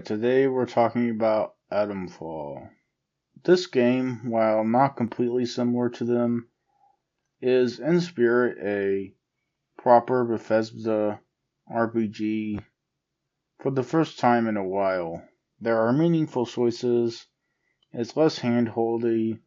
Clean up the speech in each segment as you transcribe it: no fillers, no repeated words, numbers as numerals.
Today we're talking about Atomfall. This game, while not completely similar to them, is in spirit a proper Bethesda RPG for the first time in a while. There are meaningful choices, it's less hand-holdy,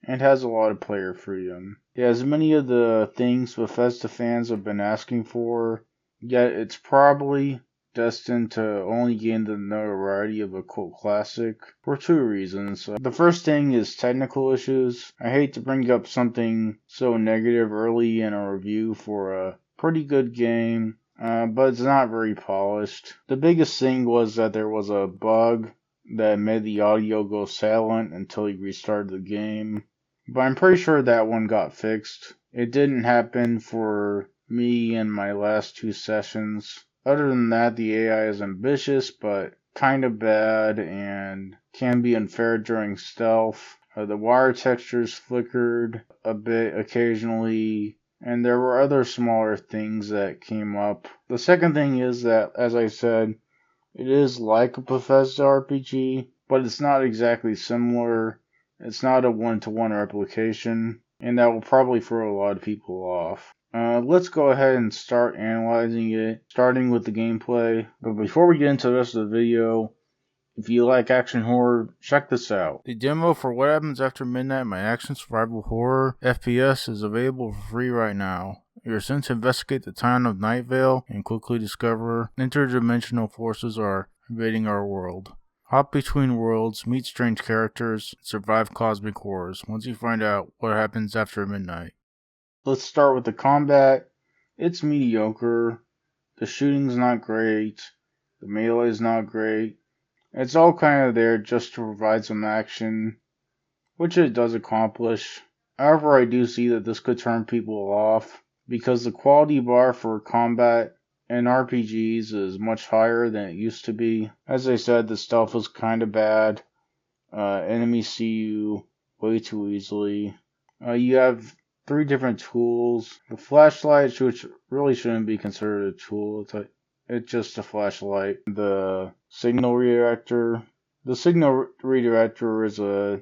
and has a lot of player freedom. It has many of the things Bethesda fans have been asking for, yet it's probably destined to only gain the notoriety of a cult classic for two reasons. The first thing is technical issues. I hate to bring up something so negative early in a review for a pretty good game, but it's not very polished. The biggest thing was that there was a bug that made the audio go silent until you restarted the game, but I'm pretty sure that one got fixed. It didn't happen for me in my last two sessions. Other than that, the AI is ambitious, but kind of bad and can be unfair during stealth. The wire textures flickered a bit occasionally, and there were other smaller things that came up. The second thing is that, as I said, it is like a Bethesda RPG, but it's not exactly similar. It's not a one-to-one replication, and that will probably throw a lot of people off. Let's go ahead and start analyzing it, starting with the gameplay. But before we get into the rest of the video, if you like action horror, check this out. The demo for What Happens After Midnight, my action survival horror FPS, is available for free right now. You're sent to investigate the town of Night Vale and quickly discover interdimensional forces are invading our world. Hop between worlds, meet strange characters, and survive cosmic horrors once you find out what happens after midnight. Let's start with the combat. It's mediocre. The shooting's not great. The melee's not great. It's all kind of there just to provide some action, which it does accomplish. However, I do see that this could turn people off, because the quality bar for combat in RPGs is much higher than it used to be. As I said, the stealth is kind of bad. Enemies see you way too easily. You have three different tools. The flashlight, which really shouldn't be considered a tool. It's just a flashlight. The signal redirector. The signal redirector is a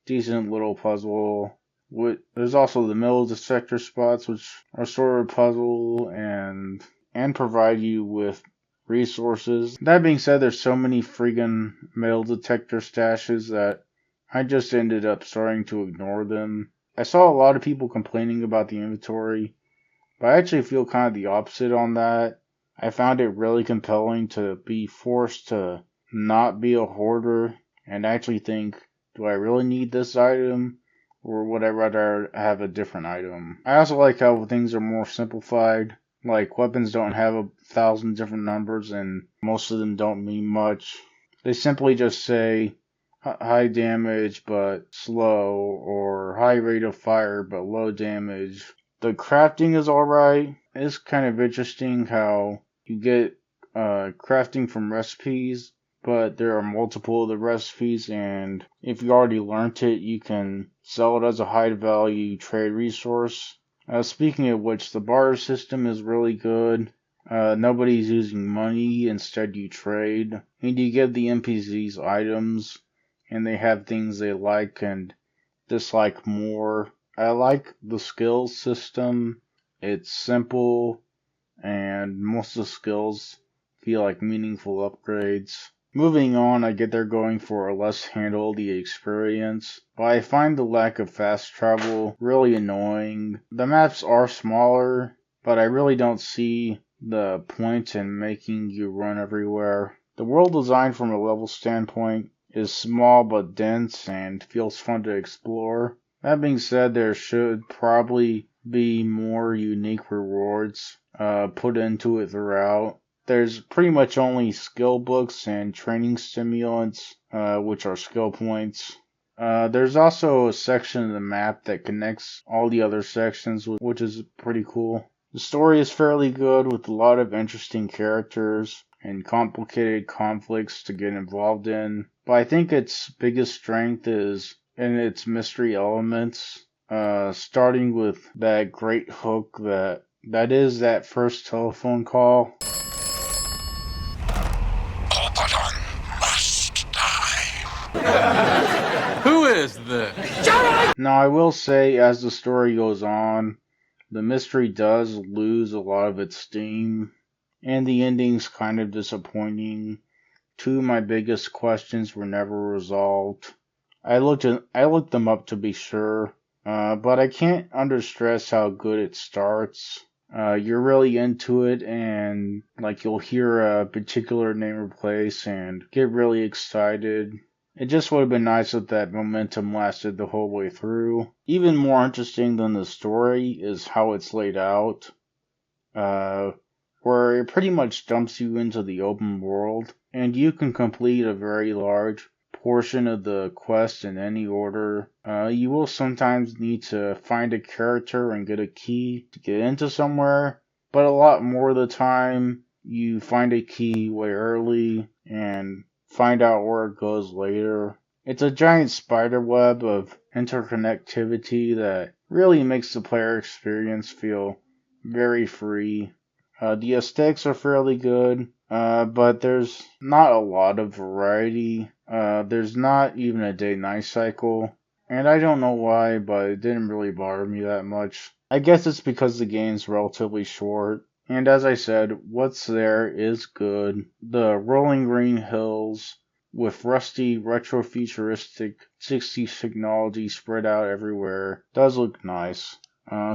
decent little puzzle. There's also the metal detector spots, which are sort of a puzzle and provide you with resources. That being said, there's so many friggin' metal detector stashes that I just ended up starting to ignore them. I saw a lot of people complaining about the inventory, but I actually feel kind of the opposite on that. I found it really compelling to be forced to not be a hoarder and actually think, do I really need this item, or would I rather have a different item? I also like how things are more simplified. Like, weapons don't have 1,000 different numbers, and most of them don't mean much. They simply just say high damage but slow, or high rate of fire but low damage. The crafting is alright. It's kind of interesting how you get crafting from recipes, but there are multiple of the recipes, and if you already learned it, you can sell it as a high value trade resource. Speaking of which, the barter system is really good. Nobody's using money, instead you trade. And you give the NPCs items, and they have things they like and dislike more. I like the skills system. It's simple, and most of the skills feel like meaningful upgrades. Moving on, I get they're going for a less handholdy experience, but I find the lack of fast travel really annoying. The maps are smaller, but I really don't see the point in making you run everywhere. The world design from a level standpoint is small but dense and feels fun to explore. That being said, there should probably be more unique rewards put into it throughout. There's pretty much only skill books and training stimulants, which are skill points. There's also a section of the map that connects all the other sections, which is pretty cool. The story is fairly good, with a lot of interesting characters and complicated conflicts to get involved in, but I think its biggest strength is in its mystery elements, starting with that great hook that is that first telephone call. Who is this? Now, I will say, as the story goes on, the mystery does lose a lot of its steam, and the ending's kind of disappointing. Two of my biggest questions were never resolved. I looked them up to be sure, but I can't understress how good it starts. You're really into it, and like you'll hear a particular name or place and get really excited. It just would have been nice if that momentum lasted the whole way through. Even more interesting than the story is how it's laid out, where it pretty much dumps you into the open world, and you can complete a very large portion of the quest in any order. You will sometimes need to find a character and get a key to get into somewhere, but a lot more of the time you find a key way early and find out where it goes later. It's a giant spider web of interconnectivity that really makes the player experience feel very free. The aesthetics are fairly good, but there's not a lot of variety. There's not even a day-night cycle, and I don't know why, but it didn't really bother me that much. I guess it's because the game's relatively short, and as I said, what's there is good. The rolling green hills with rusty, retro-futuristic 60s technology spread out everywhere does look nice.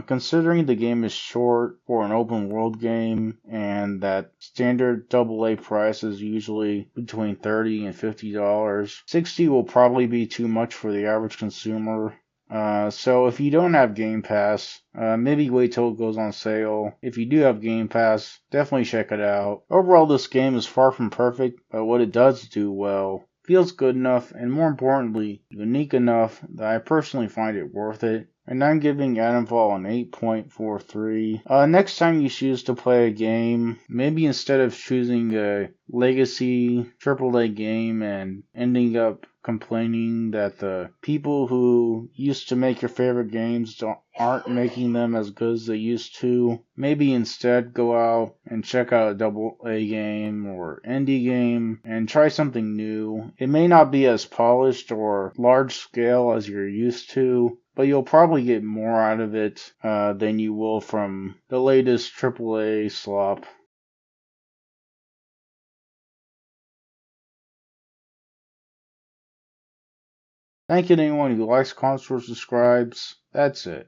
Considering the game is short for an open world game and that standard AA price is usually between $30 and $50, $60 will probably be too much for the average consumer. So if you don't have Game Pass, maybe wait till it goes on sale. If you do have Game Pass, definitely check it out. Overall, this game is far from perfect, but what it does do well feels good enough, and more importantly, unique enough that I personally find it worth it. And I'm giving Atomfall an 8.43. Next time you choose to play a game, maybe instead of choosing a legacy AAA game and ending up complaining that the people who used to make your favorite games aren't making them as good as they used to, maybe instead go out and check out a AA game or indie game and try something new. It may not be as polished or large scale as you're used to, but you'll probably get more out of it than you will from the latest AAA slop. Thank you to anyone who likes, comments, or subscribes. That's it.